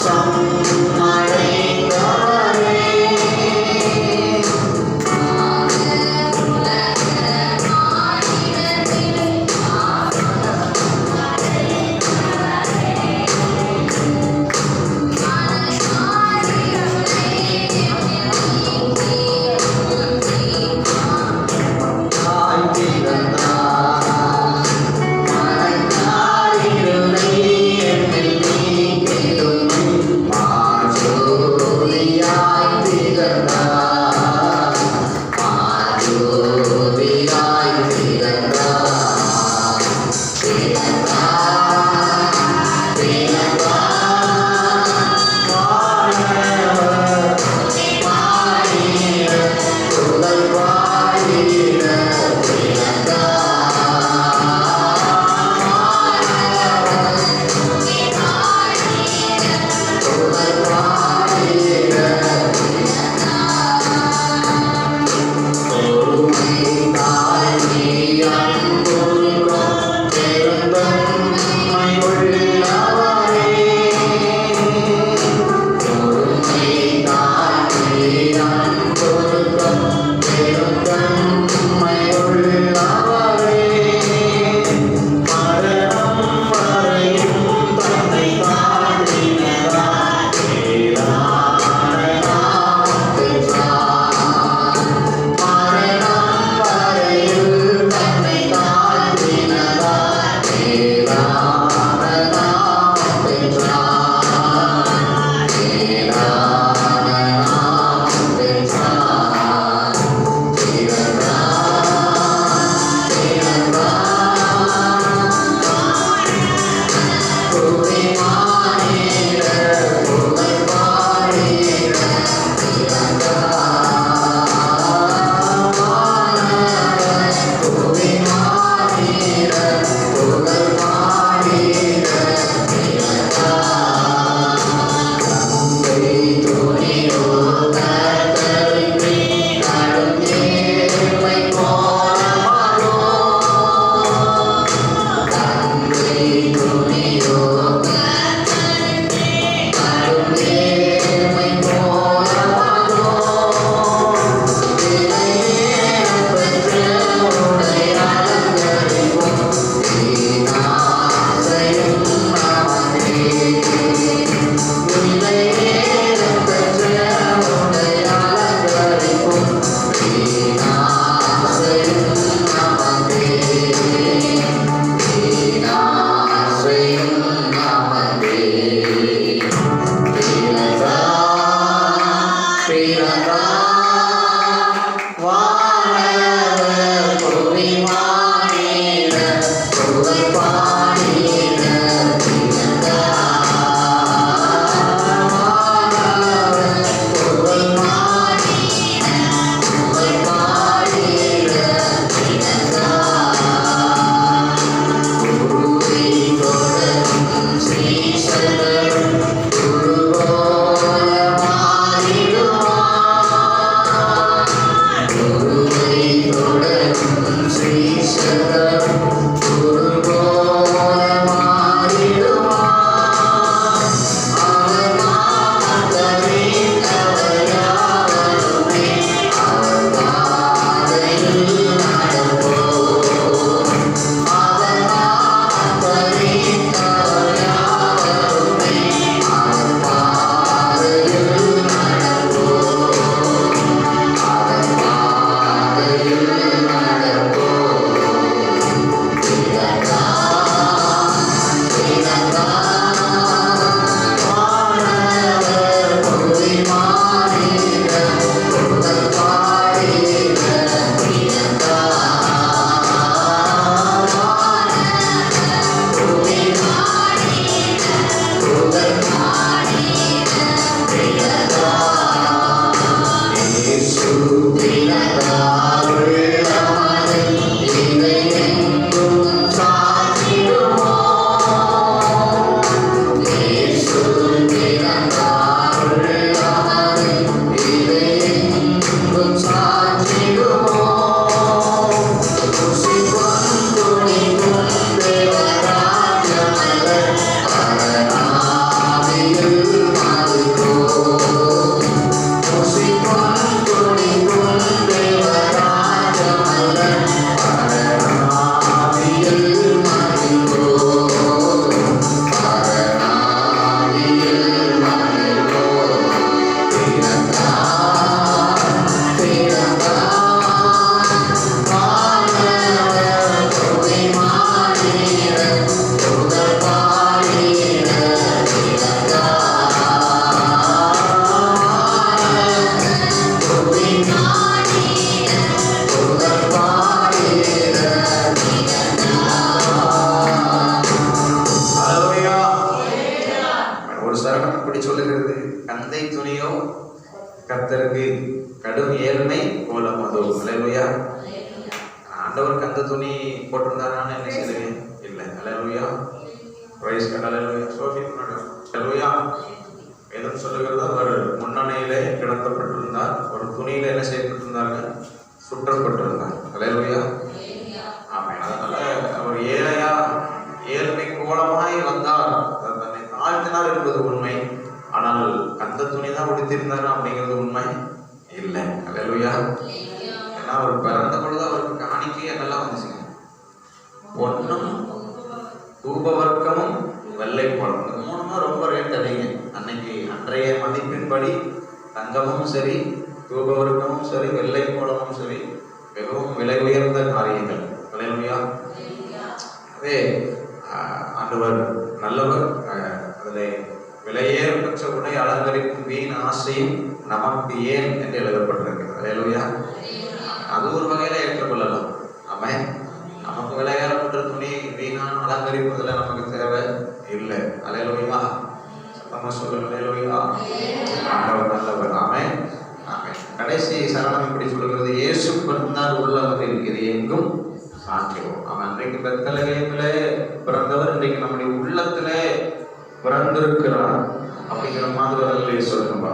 Some சரணம் இப்படி சொல்லுகிறது, கந்தை துணியோ கர்த்தருக்கு கடும் ஏழ்மை கோலம் அதோ. அல்லேலூயா. ஆண்டவர் கந்த துணி போட்டிருந்தாரான்னு என்ன செய்யுங்க? இல்லை. அல்லேலூயா. Praise God. அல்லேலூயா. அல்லேலூயா. வேதம் சொல்லுகிறது, அவர் முன்னணியிலே கிடத்தப்பட்டிருந்தார், ஒரு துணியில என்ன செய்யப்பட்டிருந்தாங்க? சுற்றப்பட்டிருந்தார். அல்லேலூயா. ஆமென். அதனால அவர் ஏழையா ஏழ்மை கோலமாய் வந்தார், தன்னை தாழ்த்தினார் என்பது உண்மை. ஆனால் கந்த துணி தான் உடுத்திருந்தாரா அப்படிங்கிறது உண்மை இல்லை. அல்லேலூயா. ஏன்னா அவர் பிறந்த பொழுது அவருக்கு காணிக்கை என்னெல்லாம் வந்துச்சுங்க? பொன்னும் தூபவர்க்கமும் வெள்ளை கோலம். இந்த மூணுமா ரொம்ப ரேட் அதிகம் அன்னைக்கு. அன்றைய மதிப்பின்படி தங்கமும் சரி, தூபவர்க்கமும் சரி, வெள்ளை கோலமும் சரி மிகவும் விலை உயர்ந்த காரியங்கள். அல்லேலூயா. அதே ஆண்டவர் நல்லவர். அதில் விலையேற பெற்ற உடை அலங்கரிக்கும் வீண் ஆசையும் நமக்கு ஏன் என்று எழுதப்பட்டிருக்கிறது. அல்லேலூயா. அது ஒரு வகையில ஏற்றுக்கொள்ளலாம். ஆமென். நமக்கு விலையேறப்பட்ட துணி வீணான அலங்கரிப்பதில் நமக்கு தேவை இல்லை. அல்லேலூயா. சத்தமா சொல்லுங்க. அல்லேலூயா. ஆண்டவர் நல்லவர். ஆமென். ஆமென். கடைசி சரணம் இப்படி சொல்லுகிறது, இயேசு பிறந்தார் உள்ளவர் இருக்கிறது எங்கும் சாட்சியோம். அவன் அன்றைக்கு பெத்லகேமிலே பிறந்தவர் இன்றைக்கு நம்முடைய உள்ளத்திலே பிறந்திருக்கிறார் அப்படிங்கிற மாதிரி சொல்லுங்க.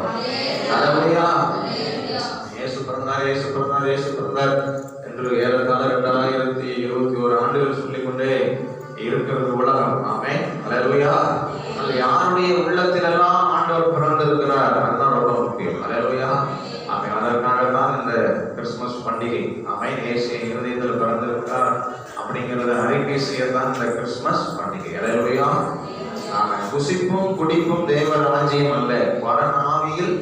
அல்லேலூயா. இயேசு பிறந்தார், இயேசு பிறந்தார், இயேசு பிறந்தார் என்று ஏறத்தாழ 2021 ஆண்டுகள் சொல்லிக்கொண்டே இருக்கிறது உலகம். ஆமென். அல்லேலூயா. யாருடைய உள்ளத்திலெல்லாம் ஆண்டவர் பிறந்திருக்கிறார், அதுதான் ரொம்ப முக்கியம். அல்லேலூயா. ஆமென். அதற்காகத்தான் இந்த கிறிஸ்துமஸ் பண்டிகை. ஆமென். இயேசு இருதயத்தில் பிறந்திருக்கிறார் அப்படிங்கிறத அறிக்கை செய்யத்தான் இந்த கிறிஸ்துமஸ் பண்டிகை. அல்லேலூயா. ஆமென். புசிப்பும் குடிப்பும் தேவ ராஜ்யம் அல்ல, பரநாவியில்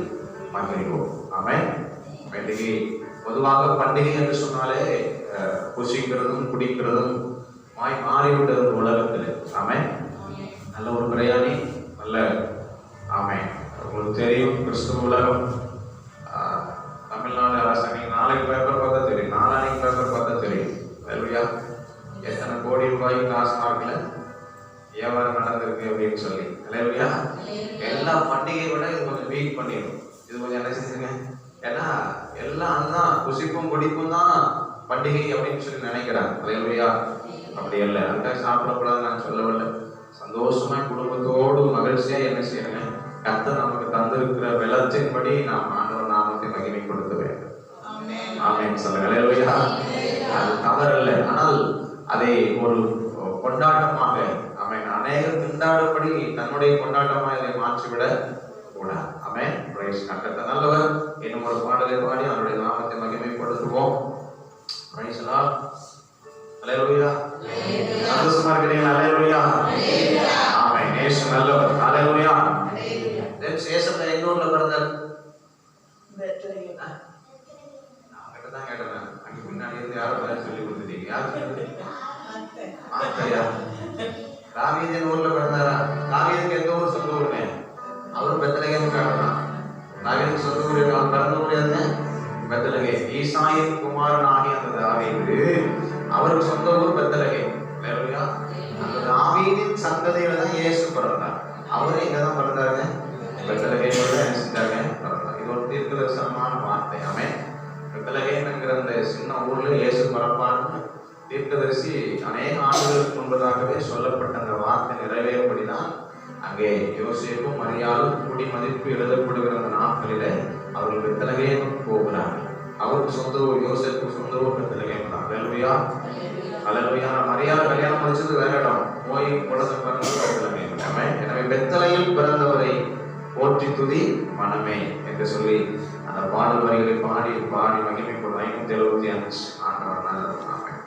மகிழ்வோம். ஆமென். பண்டிகை பொதுவாக பண்டிகை என்று சொன்னாலே புசிக்கிறதும் குடிக்கிறதும் மாறிவிட்டது உலகத்தில். ஆமென். நல்ல ஒரு பிரயாணி நல்ல. ஆமென். உங்களுக்கு தெரியும், கிறிஸ்துவ உலகம் தமிழ்நாடு அரசாங்க நாளைக்கு பேப்பர் பார்த்தா தெரியும், நாளானைக்கு பேப்பர் பார்த்தா தெரியும். அல்லேலூயா. எத்தனை கோடி ரூபாய் டாஸ்மார்க்ல வியாபாரம் நடந்திருக்கு அப்படின்னு சொல்லி. அல்லேலூயா. எல்லா பண்டிகையை விட இது கொஞ்சம் வீக் பண்ணிடும். இது கொஞ்சம் என்ன செஞ்சுங்க? ஏன்னா எல்லாம் அதுதான், குசிப்பும் குடிப்பும் தான் பண்டிகை அப்படின்னு சொல்லி நினைக்கிறாங்க. அல்லேலூயா. அப்படி இல்லை. அந்த சாப்பிடக்கூடாது நான் சொல்லவில்லை. சந்தோஷமா குடும்பத்தோடு மகிழ்ச்சியா என்ன செய்யணுங்க? கர்த்தர் நமக்கு தந்திருக்கிற வெள்ளத்தின்படி நாம் ஆண்டவர் நாமத்தை மகிமைப்படுத்த வேண்டும். ஆமென். சொல்லுங்க. அல்லேலூயா. அது தவறல்ல. ஆனால் அதை ஒரு கொண்டாட்டமாக, ஆமென், அநேகர் திண்டாடும்படி தன்னுடைய கொண்டாட்டமாக இதை மாற்றிவிட கூடாது. ஆமென். பிரைஸ் கர்த்தர் நல்லவர். இன்னும் ஒரு பாடலை பாடி அவருடைய நாமத்தை மகிமைப்படுத்துவோம். Praise Lord. அல்லேலூயா. சந்தோஷமா இருக்கிறீங்களா? அல்லேலூயா. ஆமென். இயேசு நல்லவர். அல்லேலூயா. சேஷத்தை எங்க ஊர்ல பிறந்தார்? அவங்கிட்ட தான் கேட்டேன். அங்க பின்னாடி இருந்து யாரும் பேர் சொல்லி கொடுத்துட்டீங்க. தாவீதின் ஊர்ல பிறந்தாரா? தாவீதுக்கு எந்த ஊர் சொந்த ஊருமே? அவரும் பெத்லகேம் காரணம். தாவீதுக்கு சொந்த ஊர் அவர் பிறந்த ஊர் என்ன? பெத்லகேம். ஈசாயின் குமாரன் ஆகிய அந்த தாவீது அவருக்கு சொந்த ஊர் பெத்லகேம். அல்லேலூயா. அந்த தாவீதின் சந்ததியில தான் இயேசு பிறந்தார். அவரும் இங்க தான் பிறந்தாருங்க, பெத்லகேம்ல என்ன செஞ்சாங்க? பிறந்தார். இது ஒரு தீர்க்கதரிசனமான வார்த்தை. ஆமென். பெத்லகேம் என்கிற அந்த சின்ன ஊர்ல இயேசு பிறப்பார்னு தீர்க்கதரிசி அநேக ஆண்டுகளுக்கு முன்பதாகவே சொல்லப்பட்ட அந்த வார்த்தை நிறைவேறும்படிதான் அங்கே யோசேப்பும் மரியாளும் கூடி மதிப்பு எழுதப்படுகிற அந்த நாட்களிலே அவர்கள் பெத்லகேமுக்கு போகிறார்கள். அவருக்கு சொந்த ஊர் யோசேப்புக்கு சொந்த ஊர் பெத்லகேம் தான். அல்லேலூயா. அல்லேலூயா. மரியாதை கல்யாணம் முடிச்சது வேற இடம், போய் குழந்தை பிறந்தது பெத்லகேம். ஆமென். எனவே பெத்லகேமில் பிறந்தவரை போற்றி துதி மனமே என்று சொல்லி அந்த பாடல் வரிகளை பாடி பாடி மகிமைப்படும் 575 ஆண்டவர் நல்லவர். ஆமென்.